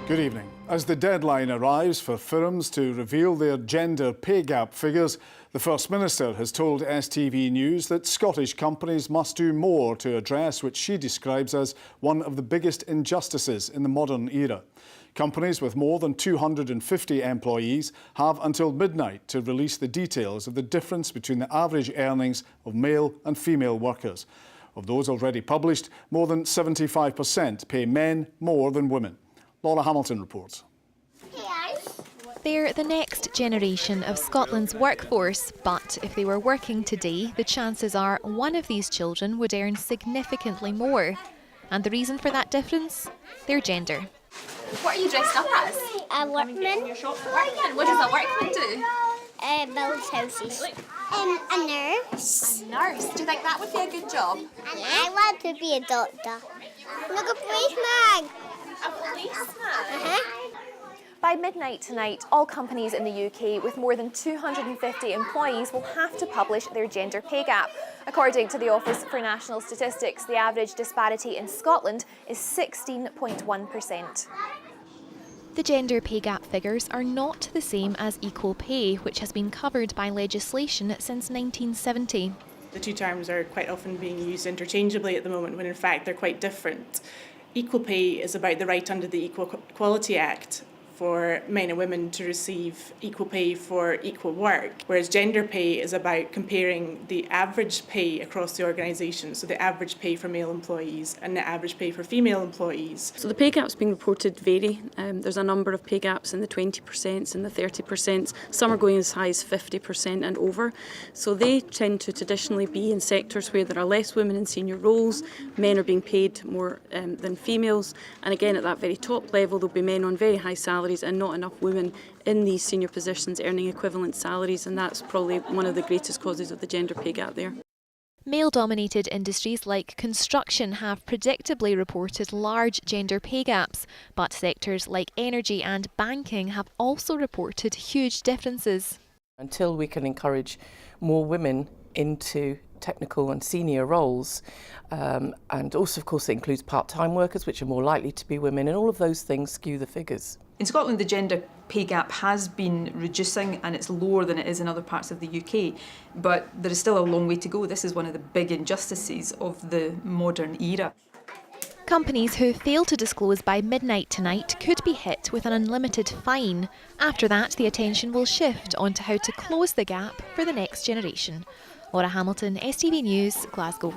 Good evening. As the deadline arrives for firms to reveal their gender pay gap figures, the First Minister has told STV News that Scottish companies must do more to address what she describes as one of the biggest injustices in the modern era. Companies with more than 250 employees have until midnight to release the details of the difference between the average earnings of male and female workers. Of those already published, more than 75% pay men more than women. Laura Hamilton reports. They're the next generation of Scotland's workforce, but if they were working today, the chances are one of these children would earn significantly more. And the reason for that difference? Their gender. What are you dressed up as? A workman. Workman? What does a workman do? Builds houses. A nurse. A nurse. Do you think that would be a good job? I want to be a doctor. Look, a policeman. A policeman? Uh-huh. By midnight tonight, all companies in the UK with more than 250 employees will have to publish their gender pay gap. According to the Office for National Statistics, the average disparity in Scotland is 16.1%. The gender pay gap figures are not the same as equal pay, which has been covered by legislation since 1970. The two terms are quite often being used interchangeably at the moment, when in fact they're quite different. Equal pay is about the right under the Equal Equality Act for men and women to receive equal pay for equal work, whereas gender pay is about comparing the average pay across the organisation, so the average pay for male employees and the average pay for female employees. So the pay gaps being reported vary. There's a number of pay gaps in the 20% and the 30%. Some are going as high as 50% and over. So they tend to traditionally be in sectors where there are less women in senior roles, men are being paid more than females, and again at that very top level there'll be men on very high salaries and not enough women in these senior positions earning equivalent salaries, and that's probably one of the greatest causes of the gender pay gap there. Male-dominated industries like construction have predictably reported large gender pay gaps, but sectors like energy and banking have also reported huge differences. Until we can encourage more women into technical and senior roles, and also of course it includes part-time workers, which are more likely to be women, and all of those things skew the figures. In Scotland, the gender pay gap has been reducing and it's lower than it is in other parts of the UK, but there is still a long way to go. This is one of the big injustices of the modern era. Companies who fail to disclose by midnight tonight could be hit with an unlimited fine. After that, the attention will shift onto how to close the gap for the next generation. Laura Hamilton, STV News, Glasgow.